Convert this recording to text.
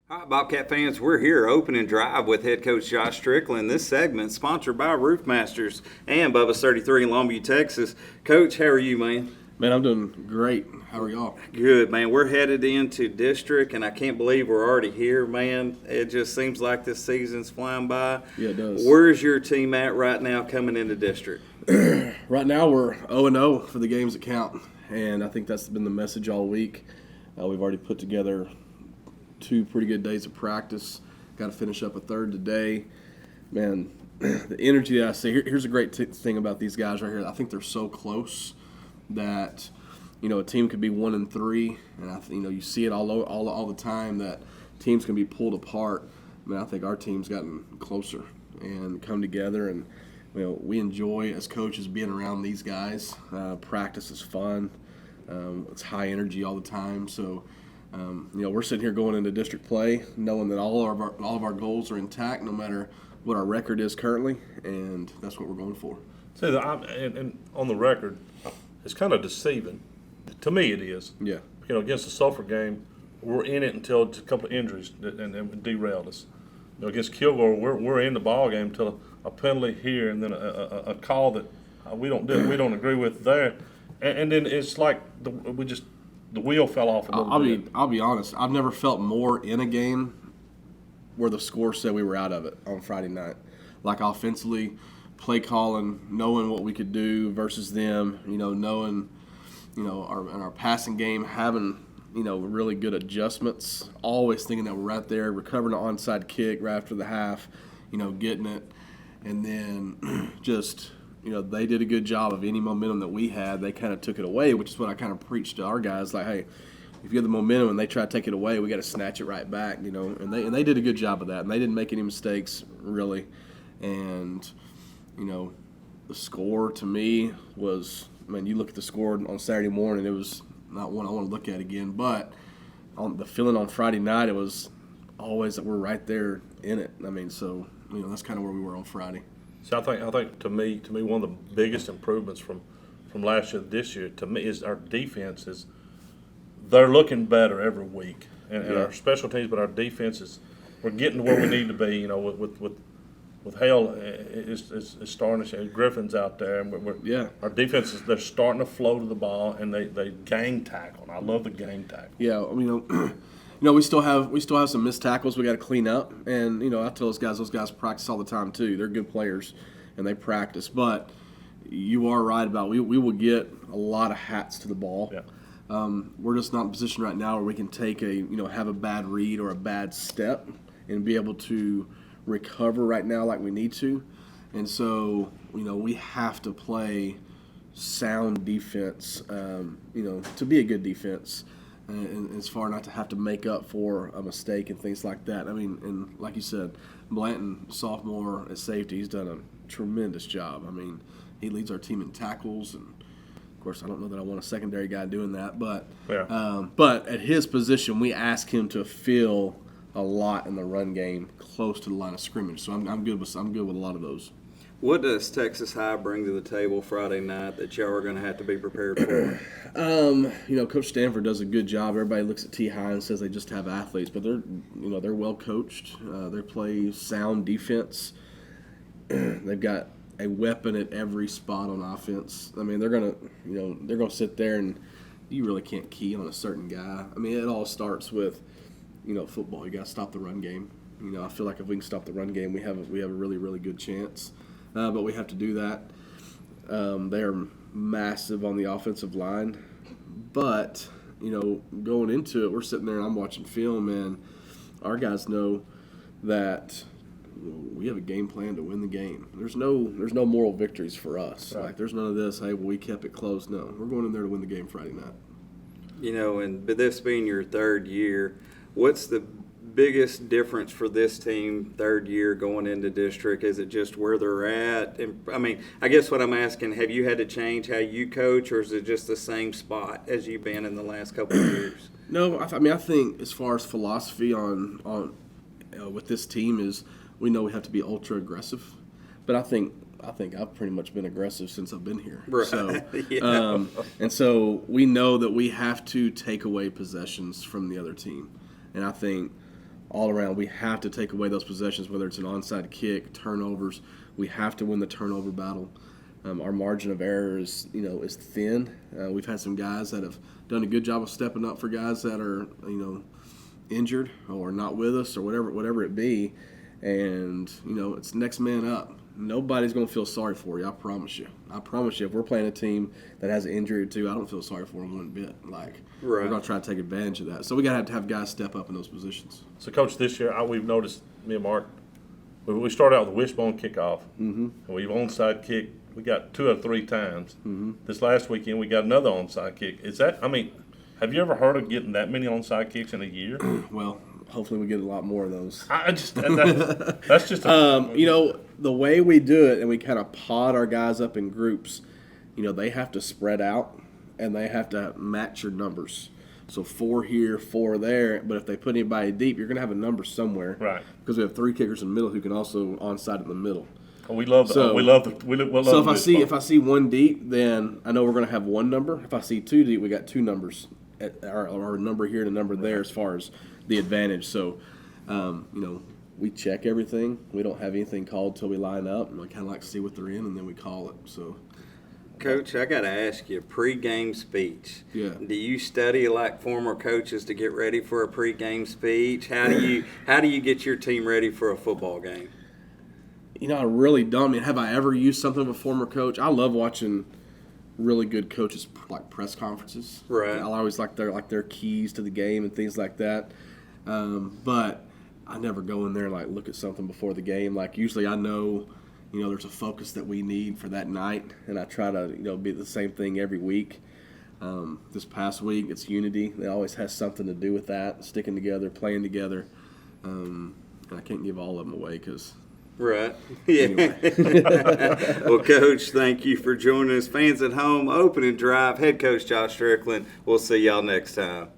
Hi, Bobcat fans. We're here, opening drive with head coach Josh Strickland. This segment sponsored by Roof Masters and Bubba's 33 in Longview, Texas. Coach, how are you, man? Man, I'm doing great. How are y'all? Good, man. We're headed into district, and I can't believe we're already here, man. It just seems like this season's flying by. Yeah, it does. Where's your team at right now coming into district? Right now, we're 0-0 for the games that count, and I think that's been the message all week. We've already put together 2 pretty good days of practice. Got to finish up a third today. Man, the energy that I see. Here's a great thing about these guys right here. I think they're so close that a team could be 1-3, and you see it all the time that teams can be pulled apart. I mean, I think our team's gotten closer and come together, and we enjoy as coaches being around these guys. Practice is fun. It's high energy all the time. So, we're sitting here going into district play, knowing that all of our goals are intact, no matter what our record is currently, and that's what we're going for. See, and on the record, it's kind of deceiving. To me, it is. Yeah. Against the Sulphur game, we're in it until a couple of injuries and derailed us. Against Kilgore, we're in the ball game until a penalty here and then a call that we don't agree with there, and then it's like the wheel fell off a little bit. I'll be honest. I've never felt more in a game where the score said we were out of it on Friday night. Like offensively, play calling, knowing what we could do versus them. Knowing, our passing game, having really good adjustments. Always thinking that we're right there, recovering an onside kick right after the half. Getting it, and then just. They did a good job of any momentum that we had. They kind of took it away, which is what I kind of preached to our guys. Like, hey, if you have the momentum and they try to take it away, we got to snatch it right back. And they did a good job of that. And they didn't make any mistakes really. And the score to me was. I mean, you look at the score on Saturday morning. It was not one I want to look at again. But on the feeling on Friday night, it was always that we're right there in it. I mean, so that's kind of where we were on Friday. So I think to me one of the biggest improvements from last year to this year to me is our defense is they're looking better every week, and our special teams, but our defense is we're getting to where we need to be. With Hale is starting to Griffin's out there, and our defense is they're starting to flow to the ball and they gang tackle. And I love the gang tackle. Yeah, we still have some missed tackles we got to clean up, and I tell those guys practice all the time too. They're good players, and they practice. But you are right about we will get a lot of hats to the ball. Yeah. We're just not in a position right now where we can take have a bad read or a bad step and be able to recover right now like we need to, and so we have to play sound defense. To be a good defense. And as far not to have to make up for a mistake and things like that. I mean, and like you said, Blanton, sophomore at safety, he's done a tremendous job. I mean, he leads our team in tackles, and of course, I don't know that I want a secondary guy doing that, but but at his position, we ask him to fill a lot in the run game close to the line of scrimmage. So I'm good with a lot of those. What does Texas High bring to the table Friday night that y'all are going to have to be prepared for? Coach Stanford does a good job. Everybody looks at T-High and says they just have athletes, but they're well coached. They play sound defense. They've got a weapon at every spot on offense. I mean, they're gonna sit there and you really can't key on a certain guy. I mean, it all starts with football. You got to stop the run game. I feel like if we can stop the run game, we have a really, really good chance. But we have to do that. They are massive on the offensive line. But, going into it, we're sitting there and I'm watching film, and our guys know that we have a game plan to win the game. There's no moral victories for us. Right. Like, there's none of this, hey, well, we kept it close. No, we're going in there to win the game Friday night. And this being your third year, what's the biggest difference for this team third year going into district? Is it just where they're at? And, I mean, I guess what I'm asking, have you had to change how you coach, or is it just the same spot as you've been in the last couple of years? No, I think as far as philosophy on with this team is we know we have to be ultra aggressive, but I think I've pretty much been aggressive since I've been here. Right. So, Yeah. And so we know that we have to take away possessions from the other team, and I think all around. We have to take away those possessions, whether it's an onside kick, turnovers. We have to win the turnover battle. Our margin of error is thin. We've had some guys that have done a good job of stepping up for guys that are, injured or not with us or whatever it be. And, it's next man up. Nobody's going to feel sorry for you, I promise you. If we're playing a team that has an injury or two, I don't feel sorry for them one bit. We're going to try to take advantage of that. So we got to have guys step up in those positions. So, Coach, this year we've noticed, me and Marc, we started out with the wishbone kickoff, and we've onside kick. We got 2 or 3 times. This last weekend, we got another onside kick. Have you ever heard of getting that many onside kicks in a year? Well, hopefully we get a lot more of those. That's just the way we do it, and we kind of pod our guys up in groups, they have to spread out, and they have to match your numbers. So 4 here, 4 there, but if they put anybody deep, you're going to have a number somewhere. Right. Because we have 3 kickers in the middle who can also onside in the middle. We love So if I see 1 deep, then I know we're going to have 1 number. If I see 2 deep, we got 2 numbers, our number here and a number there as far as the advantage. So, we check everything. We don't have anything called till we line up, and we kind of like to see what they're in, and then we call it. So, Coach, I got to ask you, pre-game speech. Yeah. Do you study like former coaches to get ready for a pre-game speech? How do you get your team ready for a football game? I really don't. I mean, have I ever used something of a former coach? I love watching really good coaches like press conferences. Right. I always like their keys to the game and things like that. But I never go in there and look at something before the game. Usually I know, there's a focus that we need for that night, and I try to be the same thing every week. This past week it's unity. It always has something to do with that, sticking together, playing together. And I can't give all of them away because. Right. Yeah. Anyway. Well, Coach, thank you for joining us. Fans at home, opening drive, head coach Josh Strickland. We'll see y'all next time.